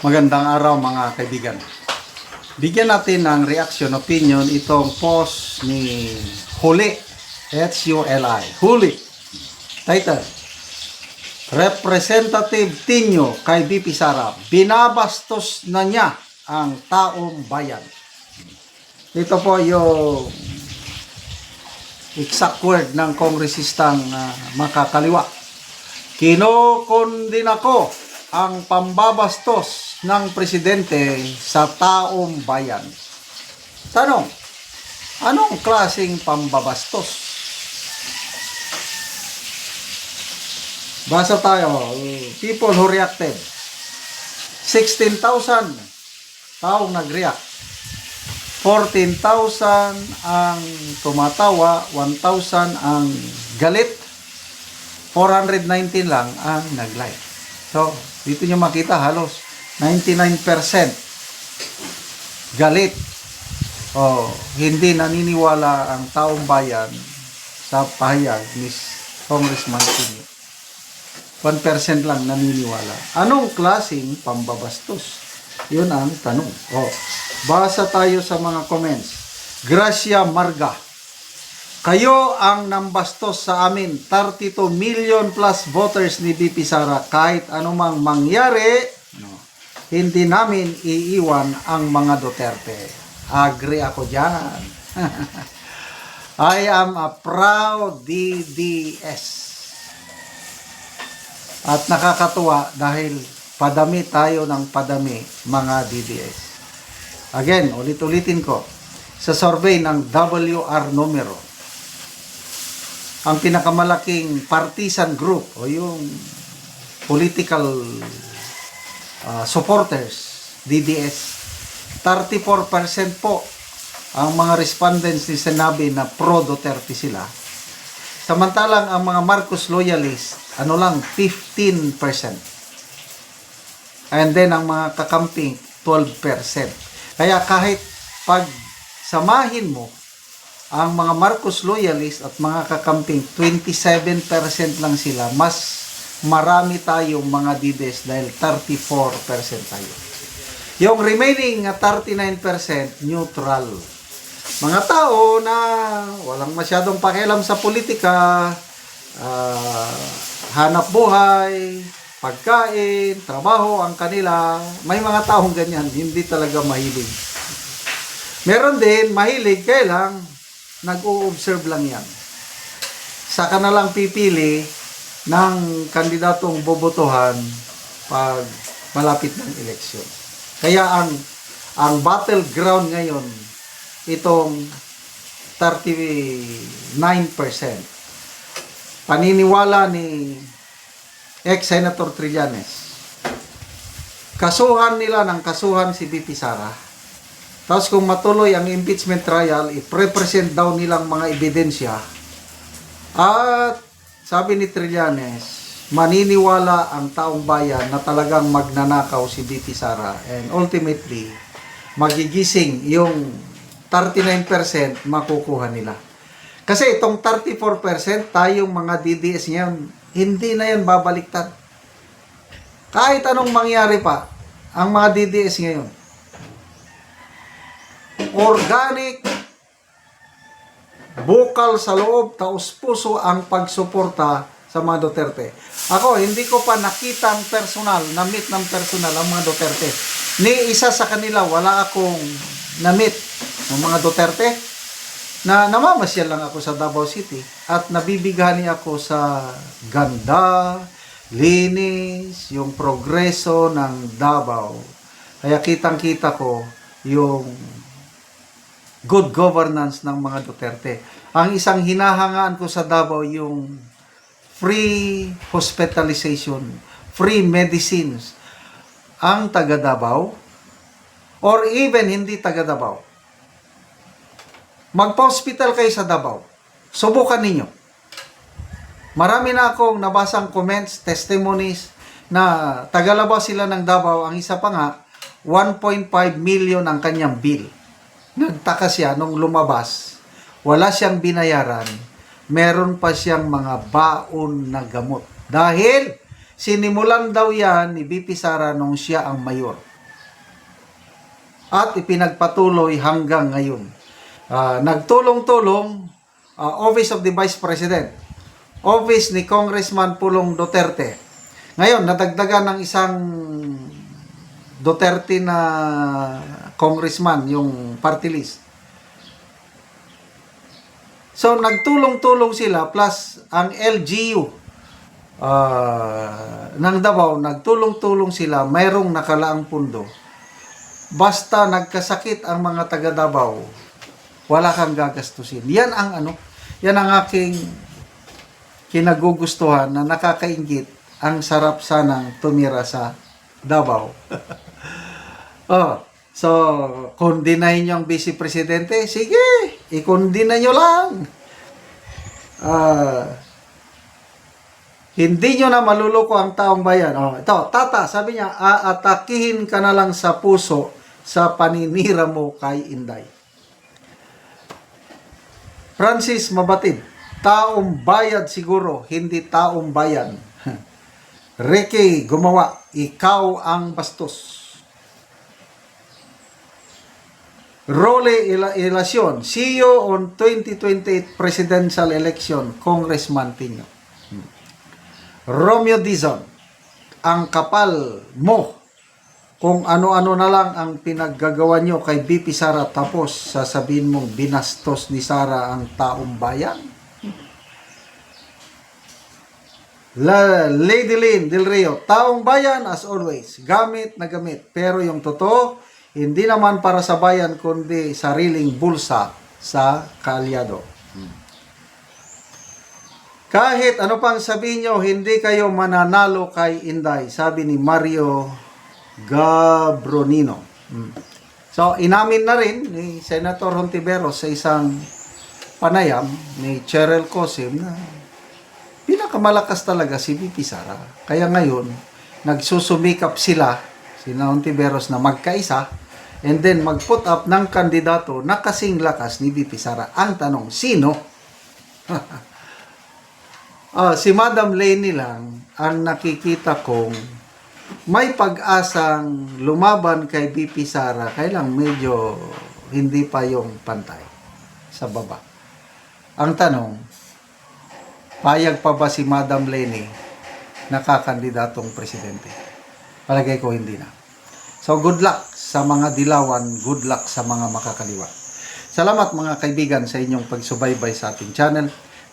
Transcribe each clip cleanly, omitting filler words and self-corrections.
Magandang araw mga kaibigan. Bigyan natin ng reaction opinion itong post ni Huli, H-U-L-I, Huli. Title, Representative Tinio kay BP Sara, binabastos na niya ang taong bayan. Ito po yung exact word ng kongresistang makakaliwa. Kinokondina ko ang pambabastos ng presidente sa taong bayan. Tanong, anong klaseng pambabastos? Basa tayo, people who reacted. 16,000 taong nag-react. 14,000 ang tumatawa, 1,000 ang galit, 419 lang ang nag-like. So, dito nyo makita halos 99% galit. Hindi naniniwala ang taong bayan sa pahayag ni Congressman Tinio. 1% lang naniniwala. Anong klaseng pambabastos? Yun ang tanong. Basa tayo sa mga comments. Gracia Marga, kayo ang nambastos sa amin. 32 million plus voters ni BP Sara. Kahit anumang mangyari, hindi namin iiwan ang mga Duterte. Agree ako dyan. I am a proud DDS. At nakakatuwa dahil padami tayo ng padami mga DDS. Again, ulit-ulitin ko. Sa survey ng WR numero, ang pinakamalaking partisan group o yung political supporters, DDS, 34% po ang mga respondents ni sinabi na pro-Duterte sila. Samantalang ang mga Marcos loyalists, lang, 15%. And then ang mga kakamping, 12%. Kaya kahit pag samahin mo ang mga Marcos loyalists at mga kakamping, 27% lang sila. Mas marami tayong mga DDS dahil 34% tayo. Yung remaining 39% neutral. Mga tao na walang masyadong pakialam sa politika, hanap buhay, pagkain, trabaho ang kanila. May mga taong ganyan, hindi talaga mahilig. Meron din mahilig, kaya lang nag-o-observe lang yan. Saka na lang pipili ng kandidatong bobotohan pag malapit ng eleksyon. Kaya ang battleground ngayon, itong 39%. Paniniwala ni ex-Senator Trillanes. Kasuhan nila ng kasuhan si BP Sara. Tapos kung matuloy ang impeachment trial, i-represent daw nilang mga ebidensya. At sabi ni Trillanes, maniniwala ang taong bayan na talagang magnanakaw si BP Sara. And ultimately, magigising yung 39% makukuha nila. Kasi itong 34%, tayong mga DDS ngayon, hindi na yan babaliktad. Kahit anong mangyari pa, ang mga DDS ngayon, organic, bukal sa loob, taos-puso ang pagsuporta sa mga Duterte. Ako, hindi ko pa nakita ang personal, na-meet ng personal ang mga Duterte. Ni isa sa kanila, wala akong na-meet ng mga Duterte na namamasyal lang ako sa Davao City at nabibigani ako sa ganda, linis, yung progreso ng Davao. Kaya kitang-kita ko yung good governance ng mga Duterte. Ang isang hinahangaan ko sa Davao yung free hospitalization, free medicines. Ang taga Davao or even hindi taga Davao, magpa-hospital kayo sa Davao. Subukan ninyo. Marami na akong nabasang comments, testimonies na taga-Davao sila ng Davao. Ang isa pa nga, 1.5 million ang kanyang bill. Nagtaka siya nung lumabas. Wala siyang binayaran. Meron pa siyang mga baon na gamot. Dahil sinimulan daw yan ni BP Sara nung siya ang mayor. at ipinagpatuloy hanggang ngayon. Nagtulong-tulong Office of the Vice President, Office ni Congressman Pulong Duterte. Ngayon, nadagdagan ng isang Duterte na congressman yung party list. So, nagtulong-tulong sila plus ang LGU ng Davao, nagtulong-tulong sila, mayroong nakalaang pundo. Basta nagkasakit ang mga taga Davao, wala kang gagastusin. Yan ang aking kinagugustuhan na nakakaingit. Ang sarap sanang tumira sa Davao. So, kung deny nyo ang Vice Presidente, sige, i-condeny nyo lang. Hindi nyo na maluloko ang taong bayan. Ito, Tata, sabi niya, aatakihin ka na lang sa puso sa paninira mo kay Inday. Francis Mabatid, taong bayad siguro, hindi taong bayan. Ricky Gumawa, ikaw ang bastos. Role Ilacion, see you on 2028 presidential election, Congressman Tino. Romeo Dizon, ang kapal mo. Kung ano-ano na lang ang pinaggagawa nyo kay BP Sara, tapos sasabihin mong binastos ni Sara ang taong bayan. Lady Lynn Del Rio, taong bayan as always, gamit na gamit. Pero yung totoo, hindi naman para sa bayan, kundi sariling bulsa sa kalyado. Kahit ano pang sabihin nyo, hindi kayo mananalo kay Inday, sabi ni Mario Gabronino. So, inamin na rin ni Senator Hontiveros sa isang panayam ni Cheryl Cosim na pinakamalakas talaga si VP Sara. Kaya ngayon, nagsusumikap sila, sina Hontiveros, na magkaisa, and then mag-put up ng kandidato na kasing lakas ni VP Sara. Ang tanong, sino? Si Madam Leni lang ang nakikita kong may pag-asang lumaban kay VP Sara, kaya lang medyo hindi pa yung pantay sa baba. Ang tanong, payag pa ba si Madam Leni na kakandidatong presidente? Palagay ko hindi na. So good luck sa mga dilawan, good luck sa mga makakaliwa. Salamat mga kaibigan sa inyong pagsubaybay sa ating channel.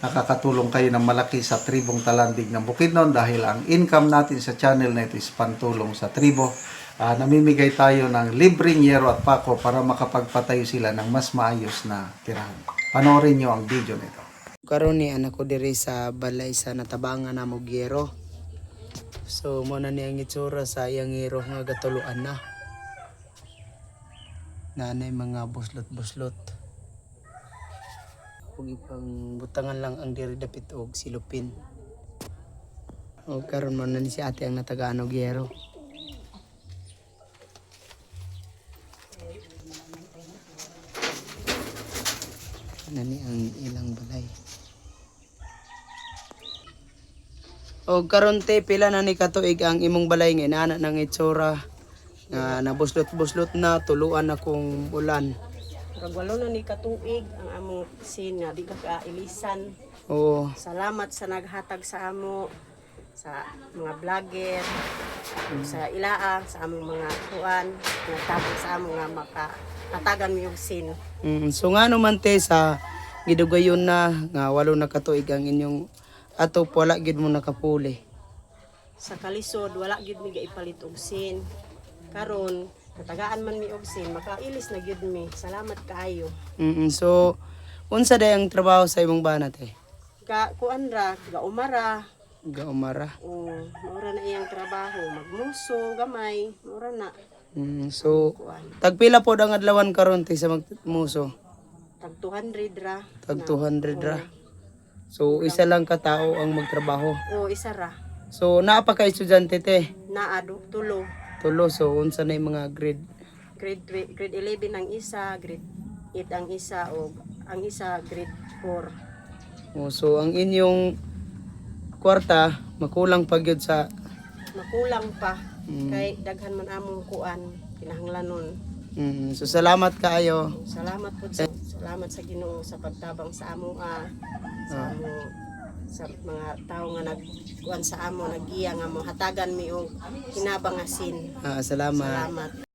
Nakakatulong kayo ng malaki sa tribong Talandig ng Bukidnon dahil ang income natin sa channel na ito is pantulong sa tribo. Namimigay tayo ng libreng yero at pako para makapagpatayo sila ng mas maayos na tirahan. Panoorin nyo ang video nito. Karon ni anak ko diri sa balay sa natabangan na mo gero. So mo na niyang itsura sa iyang gero nga gatuluan na. Nanay mga buslot-buslot. Ug ipang butangan lang ang diri dapit og silupin. O karon mo na ni si ate ang natagaan og gero. Nani ang ilang balay. O karon te pila na ni katuig ang imong balay nga inana nang itsura nga nabuslot-buslot na tuluan akong ulan. Kagwalo na ni katuig ang among sin nga di ka kailisan. Oo. Salamat sa naghatag sa amo, sa mga vlogger, sa ilaa, sa among mga tuan, nagtabang sa amo nga makahatagan mi og sin. So nga naman te sa gidugayon na nga walo na katuig ang inyong ato wala gid mo nakapuli. Sa kalisod wala gyud mi gaipalit og sin. Karon natagaan man mi og sin, makailis na gyud mi. Salamat kaayo. So unsa day ang trabaho sa imong bana te? Kuan ra, gaumara. Gaumara. Maura na iyang trabaho, magmuso, gamay, maura na. So tagpila pod ang adlawan karon te sa magmuso? Tag 200 ra. Tag 200 ra. So isa lang ka tao ang magtrabaho. Isa ra. So naa pa ka estudyante te? Naa tulo. Tulo. So unsa na yung mga grade? Grade 11 ang isa, grade 8 ang isa, o ang isa grade 4. So ang inyong kwarta makulang pa gyud sa Makulang pa. Kay daghan man among kuan, kinahanglanon. So salamat kaayo. Salamat po salamat sa Ginoo sa pagtabang sa amo sa mga tao nga nagkuan sa amo nagiya nga mo hatagan mi og hinabang asin. Salamat. Salamat.